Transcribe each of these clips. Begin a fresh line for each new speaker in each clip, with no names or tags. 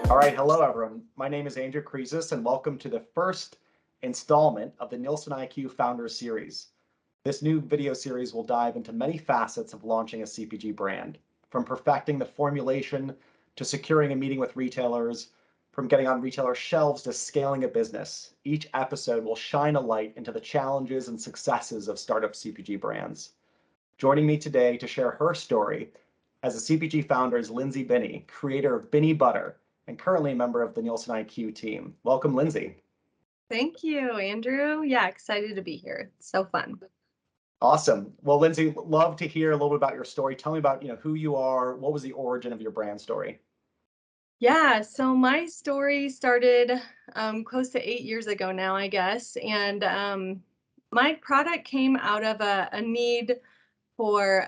All right, hello everyone. My name is Andrew Criezis, and welcome to the first installment of the Nielsen IQ Founders Series. This new video series will dive into many facets of launching a CPG brand, from perfecting the formulation to securing a meeting with retailers, from getting on retailer shelves to scaling a business. Each episode will shine a light into the challenges and successes of startup CPG brands. Joining me today to share her story as a CPG founder is Lindsay Binnie, creator of Binnie Butter, and currently a member of the Nielsen IQ team. Welcome, Lindsay.
Thank you, Andrew. Yeah, excited to be here. It's so fun.
Awesome. Well, Lindsay, love to hear a little bit about your story. Tell me about, who you are. What was the origin of your brand story?
Yeah, so my story started close to 8 years ago now, I guess. And my product came out of a need for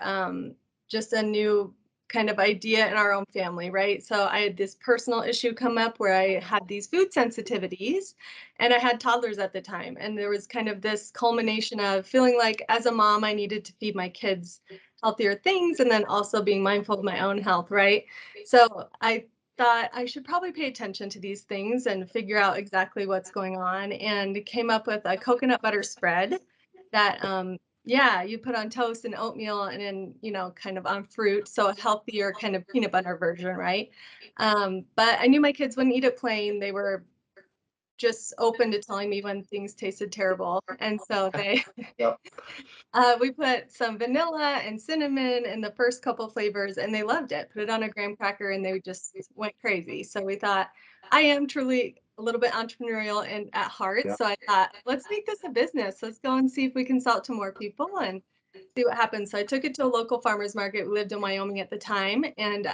just a new kind of idea in our own family, right? So I had this personal issue come up where I had these food sensitivities and I had toddlers at the time. And there was kind of this culmination of feeling like as a mom, I needed to feed my kids healthier things and then also being mindful of my own health, right? So I thought I should probably pay attention to these things and figure out exactly what's going on and came up with a coconut butter spread that yeah, you put on toast and oatmeal and then, kind of on fruit. So a healthier kind of peanut butter version, right? But I knew my kids wouldn't eat it plain. They were just open to telling me when things tasted terrible. And so
Yep.
we put some vanilla and cinnamon in the first couple flavors and they loved it. Put it on a graham cracker and they just went crazy. So we thought, I am truly a little bit entrepreneurial and at heart.
Yep.
So I thought, let's make this a business. Let's go and see if we can sell it to more people and see what happens. So I took it to a local farmer's market. We lived in Wyoming at the time. And,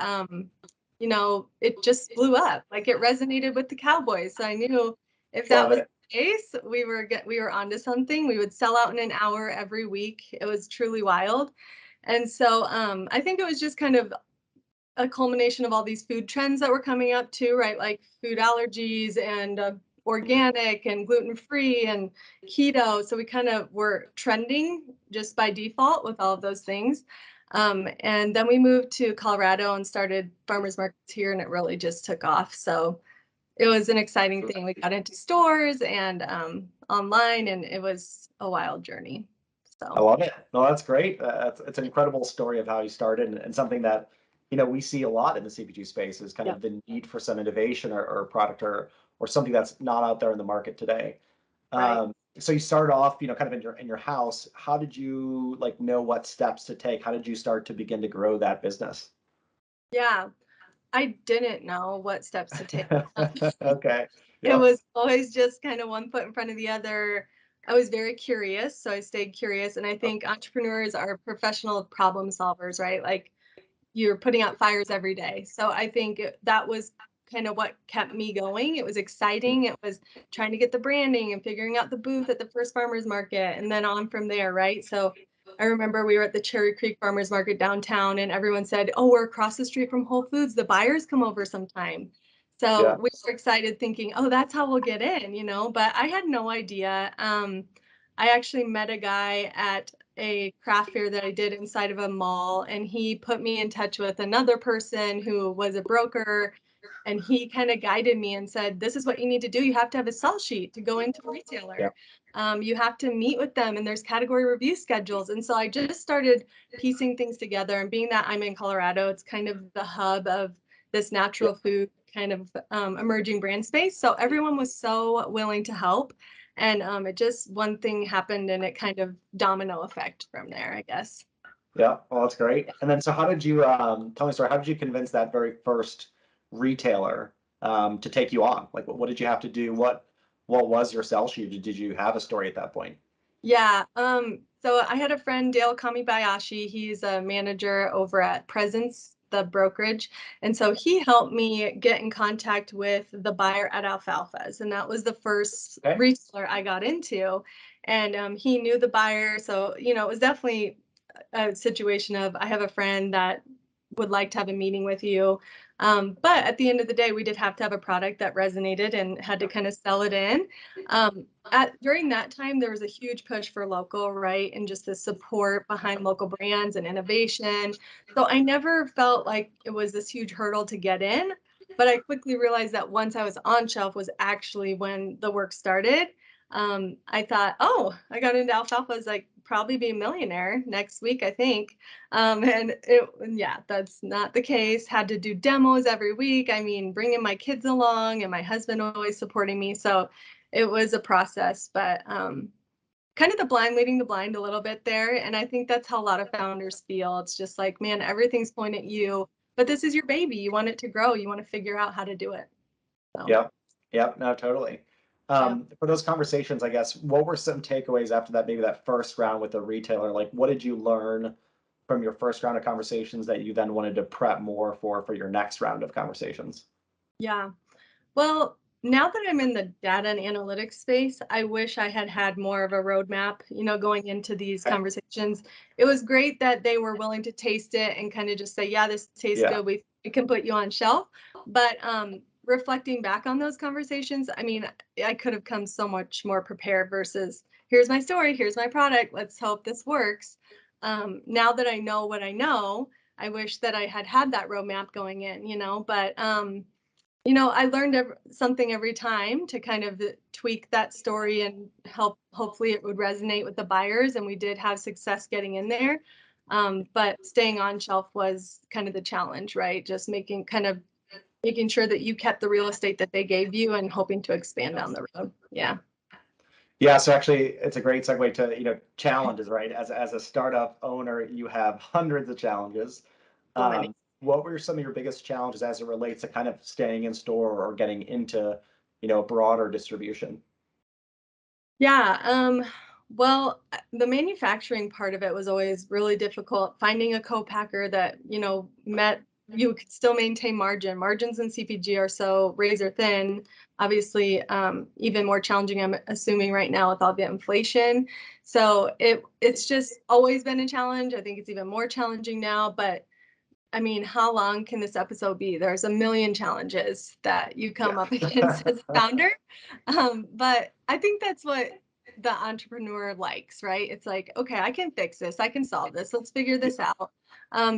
it just blew up. Like it resonated with the cowboys. So I knew if that
Love
was
it.
case, we were onto something. We would sell out in an hour every week. It was truly wild. And so I think it was just kind of a culmination of all these food trends that were coming up too, right? Like food allergies and organic and gluten free and keto. So we kind of were trending just by default with all of those things. And then we moved to Colorado and started farmers markets here, and it really just took off. So it was an exciting thing. We got into stores and online, and it was a wild journey.
I
So,
love it. No, that's great. It's an incredible story of how you started, and something that, we see a lot in the CPG space is kind
yeah,
of the need for some innovation or product or something that's not out there in the market today.
right.
So you started off, kind of in your house. How did you know what steps to take? How did you start to begin to grow that business?
Yeah, I didn't know what steps to take.
Okay.
It
Yep.
was always just kind of one foot in front of the other. I was very curious, so I stayed curious. And I
Yep.
think entrepreneurs are professional problem solvers, right? Like you're putting out fires every day. So I think that was kind of what kept me going. It was exciting. It was trying to get the branding and figuring out the booth at the first farmers market and then on from there, right? So I remember we were at the Cherry Creek Farmers Market downtown and everyone said, "Oh, we're across the street from Whole Foods. The buyers come over sometime." So
Yeah.
we were excited thinking, "Oh, that's how we'll get in," but I had no idea. I actually met a guy at a craft fair that I did inside of a mall, and he put me in touch with another person who was a broker. And he kind of guided me and said, "This is what you need to do. You have to have a sell sheet to go into a
Yeah.
retailer. You have to meet with them, and there's category review schedules." And so I just started piecing things together. And being that I'm in Colorado, it's kind of the hub of this
Yeah.
natural food kind of emerging brand space. So everyone was so willing to help. And it just one thing happened and it kind of domino effect from there, I guess.
Yeah. Well, that's great. And then, so how did you tell me, sorry, how did you convince that very first retailer to take you on? Like, what did you have to do? What was your sell sheet? Did you have a story at that point?
Yeah. So I had a friend, Dale Kamibayashi. He's a manager over at Presence, the brokerage. And so he helped me get in contact with the buyer at Alfalfa's. And that was the first
Okay.
retailer I got into. And he knew the buyer. So, it was definitely a situation of I have a friend that would like to have a meeting with you. But at the end of the day, we did have to have a product that resonated and had to kind of sell it in. During that time, there was a huge push for local, right? And just the support behind local brands and innovation. So I never felt like it was this huge hurdle to get in. But I quickly realized that once I was on shelf was actually when the work started. I thought, oh, I got into alfalfa. I was like, probably be a millionaire next week, I think. Yeah, that's not the case. Had to do demos every week. I mean, bringing my kids along and my husband always supporting me. So it was a process, but kind of the blind leading the blind a little bit there. And I think that's how a lot of founders feel. It's just like, man, everything's pointing at you, but this is your baby. You want it to grow. You want to figure out how to do it. So,
Yep. Yep. No, totally.
yeah.
For those conversations, I guess, what were some takeaways after that, maybe that first round with the retailer? Like, what did you learn from your first round of conversations that you then wanted to prep more for your next round of conversations?
Yeah. Well, now that I'm in the data and analytics space, I wish I had had more of a roadmap, going into these
Okay.
conversations. It was great that they were willing to taste it and kind of just say, yeah, this tastes
Yeah.
good. We can put you on shelf. But reflecting back on those conversations, I mean, I could have come so much more prepared versus here's my story, here's my product. Let's hope this works. Now that I know what I know, I wish that I had had that roadmap going in, but I learned something every time to kind of tweak that story and hopefully it would resonate with the buyers. And we did have success getting in there. But staying on shelf was kind of the challenge, right? Just making sure that you kept the real estate that they gave you and hoping to expand down the road. Yeah.
Yeah, so actually, it's a great segue to, challenges, right? As a startup owner, you have hundreds of challenges.
So many.
What were some of your biggest challenges as it relates to kind of staying in store or getting into, broader distribution?
Yeah. Well, the manufacturing part of it was always really difficult. Finding a co-packer that, met you could still maintain margin. Margins in CPG are so razor thin. Obviously, even more challenging, I'm assuming right now with all the inflation. So it's just always been a challenge. I think it's even more challenging now, but I mean, how long can this episode be? There's a million challenges that you come
Yeah.
up against as a founder. But I think that's what the entrepreneur likes, right? It's like, okay, I can fix this. I can solve this. Let's figure this out.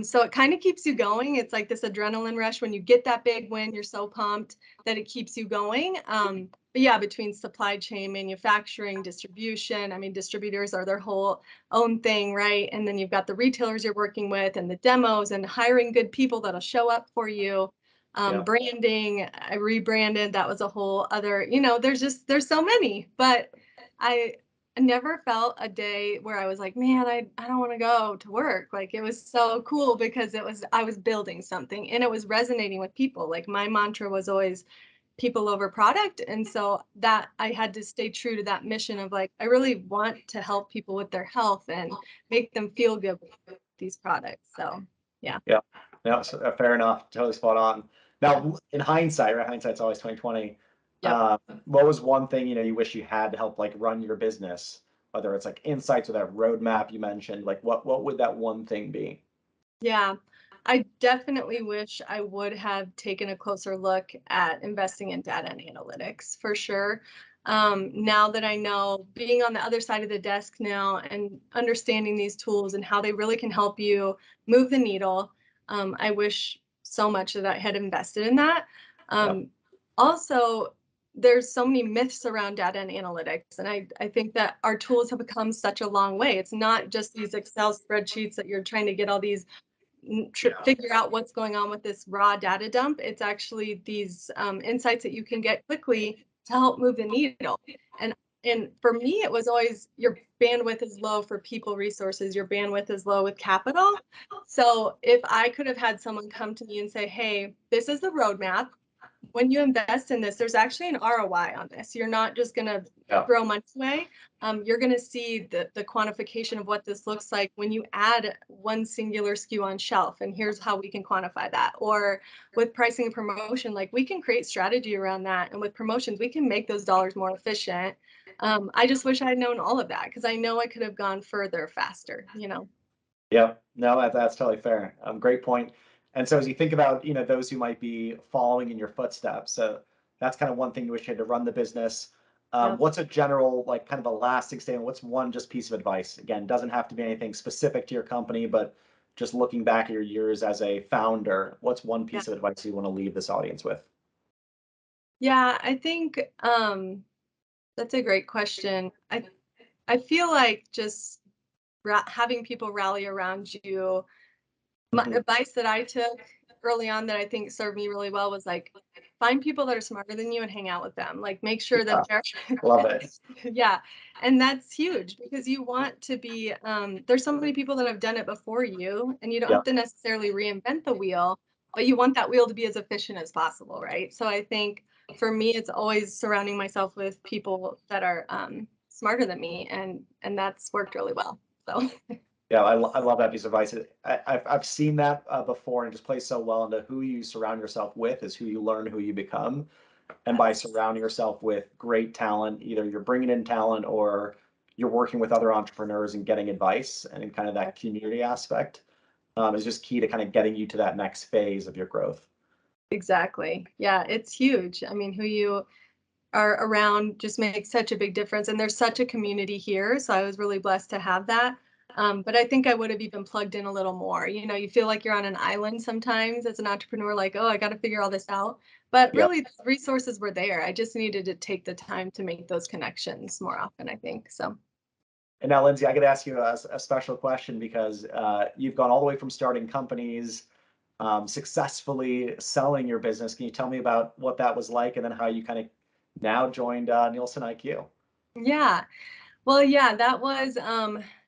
So it kind of keeps you going. It's like this adrenaline rush. When you get that big win, you're so pumped that it keeps you going. But yeah, between supply chain, manufacturing, distribution, I mean, distributors are their whole own thing, right? And then you've got the retailers you're working with and the demos and hiring good people that'll show up for you.
Yeah.
Branding, I rebranded. That was a whole other, there's so many, but I never felt a day where I was like, man, I don't want to go to work. Like it was so cool because I was building something and it was resonating with people. Like my mantra was always people over product. And so that I had to stay true to that mission of like, I really want to help people with their health and make them feel good with these products. So yeah.
Yeah. Yeah. So, fair enough. Totally spot on. Now, in hindsight, right? Hindsight's always 2020.
Yep.
What was one thing, you wish you had to help like run your business, whether it's like insights or that roadmap you mentioned, like what would that one thing be?
Yeah. I definitely wish I would have taken a closer look at investing in data and analytics for sure. Now that I know being on the other side of the desk now and understanding these tools and how they really can help you move the needle, I wish so much that I had invested in that.
Yeah.
Also, there's so many myths around data and analytics, and I think that our tools have become such a long way. It's not just these Excel spreadsheets that you're trying to get all these figure out what's going on with this raw data dump. It's actually these insights that you can get quickly to help move the needle. And and for me, it was always your bandwidth is low for people resources. Your bandwidth is low with capital. So if I could have had someone come to me and say, "Hey, this is the roadmap. When you invest in this, there's actually an ROI on this. You're not just going to
Yeah.
throw money away. You're going to see the quantification of what this looks like when you add one singular SKU on shelf. And here's how we can quantify that. Or with pricing and promotion, like we can create strategy around that. And with promotions, we can make those dollars more efficient. I just wish I had known all of that because I know I could have gone further faster.
Yeah, no, that's totally fair. Great point. And so as you think about, those who might be following in your footsteps, so that's kind of one thing you wish you had to run the business.
Yeah.
What's a general, like kind of a lasting statement? What's one just piece of advice? Again, doesn't have to be anything specific to your company, but just looking back at your years as a founder, what's one
Yeah.
piece of advice you want to leave this audience with?
Yeah, I think that's a great question. I feel like just having people rally around you. My
Mhm.
advice that I took early on that I think served me really well was like find people that are smarter than you and hang out with them. Like make sure
Yeah,
that they're
love it.
yeah, and that's huge because you want to be there's so many people that have done it before you and you don't have
Yep.
to necessarily reinvent the wheel, but you want that wheel to be as efficient as possible, right? So I think for me it's always surrounding myself with people that are smarter than me and that's worked really well. So
Yeah, I love that piece of advice. I've seen that before, and it just plays so well into who you surround yourself with is who you learn, who you become. And by
yes,
surrounding yourself with great talent, either you're bringing in talent or you're working with other entrepreneurs and getting advice and in kind of that community aspect is just key to kind of getting you to that next phase of your growth.
exactly. Yeah, it's huge. I mean, who you are around just makes such a big difference. And there's such a community here. So I was really blessed to have that. But I think I would have even plugged in a little more. You know, you feel like you're on an island sometimes as an entrepreneur, like, oh, I got to figure all this out. But
Yep.
really, the resources were there. I just needed to take the time to make those connections more often, I think. So,
And now, Lindsay, I got to ask you a special question because you've gone all the way from starting companies, successfully selling your business. Can you tell me about what that was like and then how you kind of now joined Nielsen IQ?
yeah. Well, yeah, that was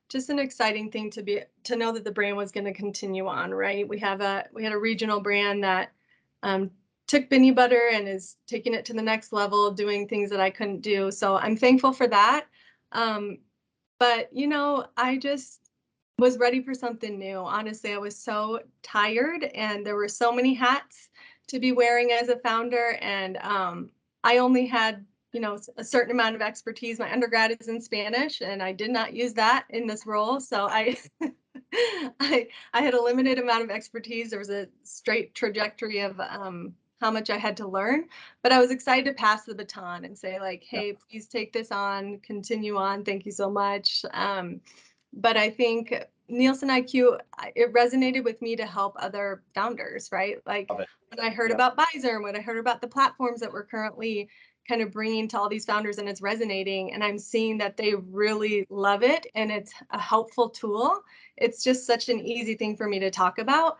just an exciting thing to know that the brand was going to continue on, right? We had a regional brand that um, took Binnie Butter and is taking it to the next level, doing things that I couldn't do. So I'm thankful for that. Um, but you know, I just was ready for something new. Honestly, I was so tired, and there were so many hats to be wearing as a founder, and I only had a certain amount of expertise. My undergrad is in Spanish, and I did not use that in this role. So I, I had a limited amount of expertise. There was a straight trajectory of how much I had to learn, but I was excited to pass the baton and say like,
Yeah.
hey, please take this on, continue on. Thank you so much. But I think Nielsen IQ, it resonated with me to help other founders, right? Like
Love it.
when I heard
Yeah.
about Bizer and when I heard about the platforms that we're currently kind of bringing to all these founders and it's resonating and I'm seeing that they really love it and it's a helpful tool. It's just such an easy thing for me to talk about.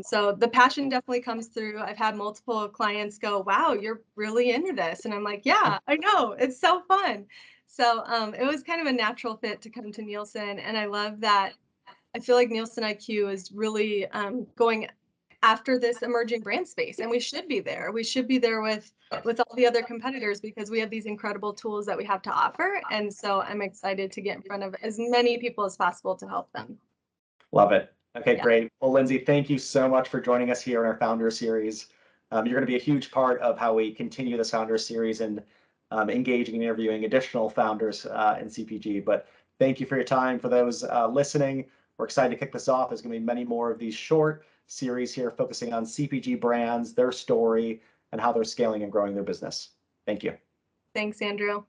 So the passion definitely comes through. I've had multiple clients go, wow, you're really into this. And I'm like, yeah, I know. It's so fun. So it was kind of a natural fit to come to Nielsen. And I love that. I feel like Nielsen IQ is really going after this emerging brand space. And we should be there. We should be there with all the other competitors because we have these incredible tools that we have to offer. And so I'm excited to get in front of as many people as possible to help them.
Love it. Okay,
Yeah.
great. Well, Lindsay, thank you so much for joining us here in our Founder Series. You're going to be a huge part of how we continue this Founder Series and engaging and interviewing additional founders in CPG. But thank you for your time. For those listening, we're excited to kick this off. There's going to be many more of these short series here focusing on CPG brands, their story, and how they're scaling and growing their business. Thank you.
Thanks, Andrew.